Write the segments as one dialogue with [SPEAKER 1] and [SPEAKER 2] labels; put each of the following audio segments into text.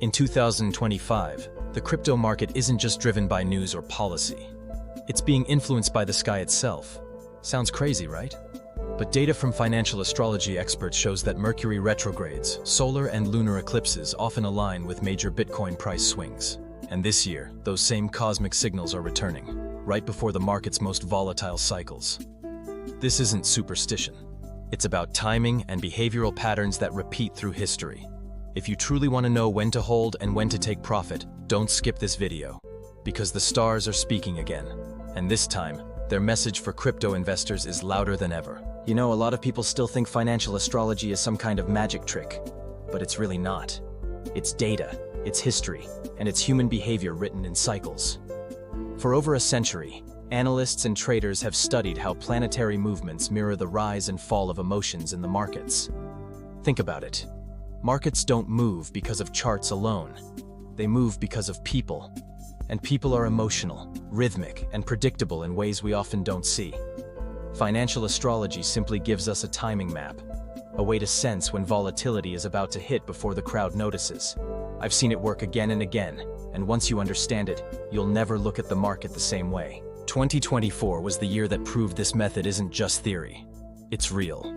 [SPEAKER 1] In 2025, the crypto market isn't just driven by news or policy. It's being influenced by the sky itself. Sounds crazy, right? But data from financial astrology experts shows that Mercury retrogrades, solar and lunar eclipses often align with major Bitcoin price swings. And this year, those same cosmic signals are returning, right before the market's most volatile cycles. This isn't superstition. It's about timing and behavioral patterns that repeat through history. If you truly want to know when to hold and when to take profit, don't skip this video. Because the stars are speaking again. And this time, their message for crypto investors is louder than ever.
[SPEAKER 2] You know, a lot of people still think financial astrology is some kind of magic trick, but it's really not. It's data, it's history, and it's human behavior written in cycles. For over a century, analysts and traders have studied how planetary movements mirror the rise and fall of emotions in the markets. Think about it. Markets don't move because of charts alone. They move because of people. And people are emotional, rhythmic, and predictable in ways we often don't see. Financial astrology simply gives us a timing map, a way to sense when volatility is about to hit before the crowd notices. I've seen it work again and again, and once you understand it, you'll never look at the market the same way. 2024 was the year that proved this method isn't just theory. It's real.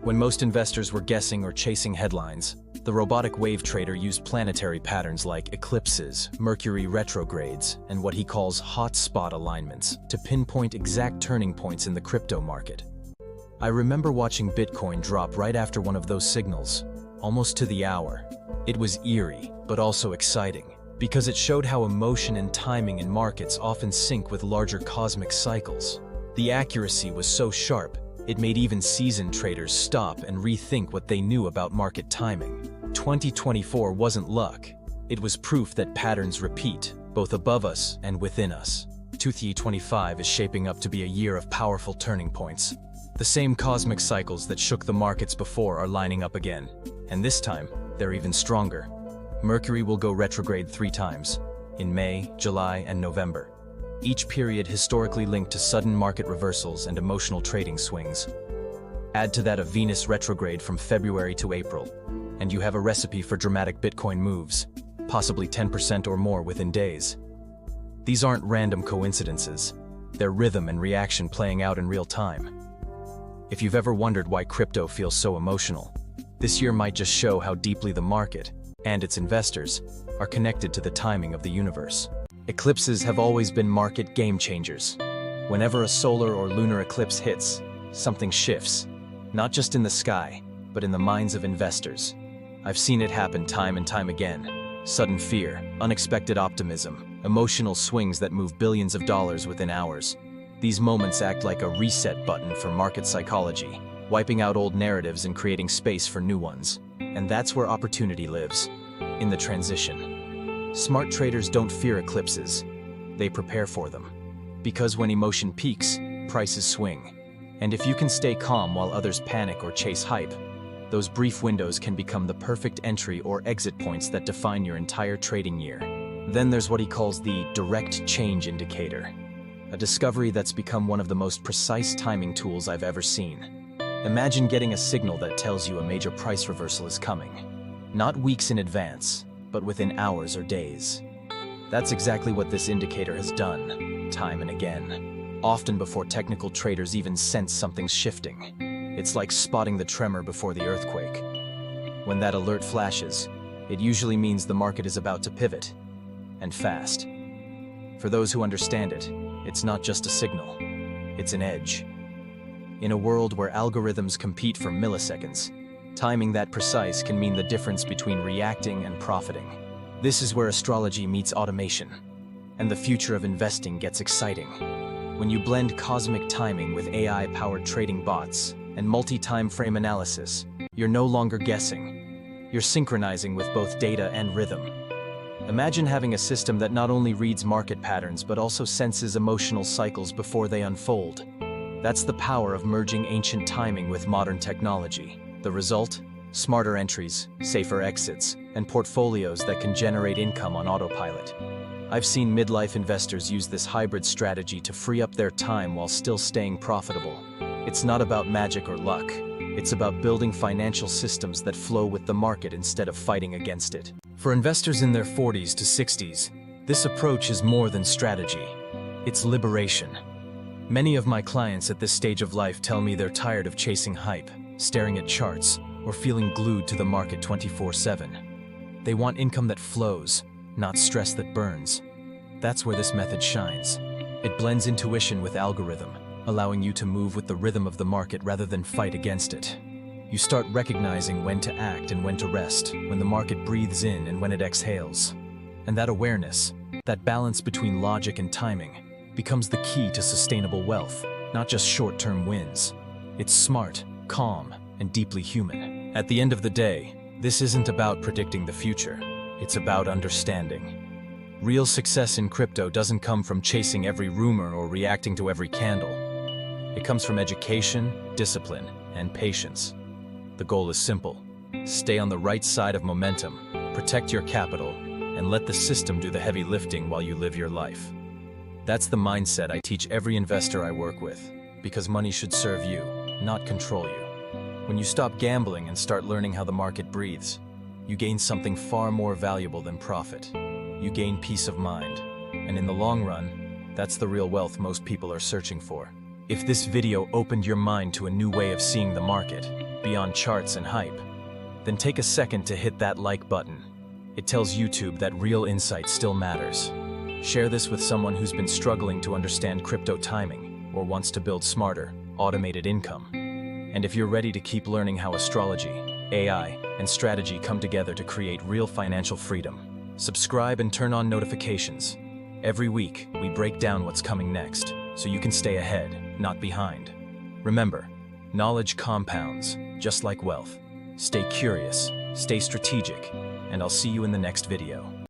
[SPEAKER 2] When most investors were guessing or chasing headlines, the robotic wave trader used planetary patterns like eclipses, Mercury retrogrades, and what he calls hot spot alignments to pinpoint exact turning points in the crypto market. I remember watching Bitcoin drop right after one of those signals, almost to the hour. It was eerie, but also exciting, because it showed how emotion and timing in markets often sync with larger cosmic cycles. The accuracy was so sharp, it made even seasoned traders stop and rethink what they knew about market timing. 2024 wasn't luck. It was proof that patterns repeat, both above us and within us. 2025 is shaping up to be a year of powerful turning points. The same cosmic cycles that shook the markets before are lining up again, and this time, they're even stronger. Mercury will go retrograde 3 times, in May, July, and November. Each period historically linked to sudden market reversals and emotional trading swings. Add to that a Venus retrograde from February to April, and you have a recipe for dramatic Bitcoin moves, possibly 10% or more within days. These aren't random coincidences. They're rhythm and reaction playing out in real time. If you've ever wondered why crypto feels so emotional, this year might just show how deeply the market, and its investors, are connected to the timing of the universe. Eclipses have always been market game changers. Whenever a solar or lunar eclipse hits, something shifts, not just in the sky, but in the minds of investors. I've seen it happen time and time again. Sudden fear, unexpected optimism, emotional swings that move billions of dollars within hours. These moments act like a reset button for market psychology, wiping out old narratives and creating space for new ones. And that's where opportunity lives, in the transition. Smart traders don't fear eclipses. They prepare for them. Because when emotion peaks, prices swing. And if you can stay calm while others panic or chase hype, those brief windows can become the perfect entry or exit points that define your entire trading year. Then there's what he calls the direct change indicator, a discovery that's become one of the most precise timing tools I've ever seen. Imagine getting a signal that tells you a major price reversal is coming, not weeks in advance, but within hours or days. That's exactly what this indicator has done, time and again, often before technical traders even sense something's shifting. It's like spotting the tremor before the earthquake. When that alert flashes, it usually means the market is about to pivot, and fast. For those who understand it, it's not just a signal, it's an edge. In a world where algorithms compete for milliseconds, timing that precise can mean the difference between reacting and profiting. This is where astrology meets automation, and the future of investing gets exciting. When you blend cosmic timing with AI-powered trading bots and multi-time frame analysis, you're no longer guessing. You're synchronizing with both data and rhythm. Imagine having a system that not only reads market patterns but also senses emotional cycles before they unfold. That's the power of merging ancient timing with modern technology. The result? Smarter entries, safer exits, and portfolios that can generate income on autopilot. I've seen midlife investors use this hybrid strategy to free up their time while still staying profitable. It's not about magic or luck. It's about building financial systems that flow with the market instead of fighting against it.
[SPEAKER 1] For investors in their 40s to 60s, this approach is more than strategy. It's liberation. Many of my clients at this stage of life tell me they're tired of chasing hype, staring at charts, or feeling glued to the market 24/7. They want income that flows, not stress that burns. That's where this method shines. It blends intuition with algorithm, allowing you to move with the rhythm of the market rather than fight against it. You start recognizing when to act and when to rest, when the market breathes in and when it exhales. And that awareness, that balance between logic and timing, becomes the key to sustainable wealth, not just short-term wins. It's smart, calm, and deeply human. At the end of the day, this isn't about predicting the future. It's about understanding. Real success in crypto doesn't come from chasing every rumor or reacting to every candle. It comes from education, discipline, and patience. The goal is simple. Stay on the right side of momentum, protect your capital, and let the system do the heavy lifting while you live your life. That's the mindset I teach every investor I work with, because money should serve you, not control you. When you stop gambling and start learning how the market breathes, you gain something far more valuable than profit. You gain peace of mind, and in the long run, that's the real wealth most people are searching for. If this video opened your mind to a new way of seeing the market, beyond charts and hype, then take a second to hit that like button. It tells YouTube that real insight still matters. Share this with someone who's been struggling to understand crypto timing or wants to build smarter, automated income. And if you're ready to keep learning how astrology, AI, and strategy come together to create real financial freedom, subscribe and turn on notifications. Every week, we break down what's coming next, so you can stay ahead, not behind. Remember, knowledge compounds, just like wealth. Stay curious, stay strategic, and I'll see you in the next video.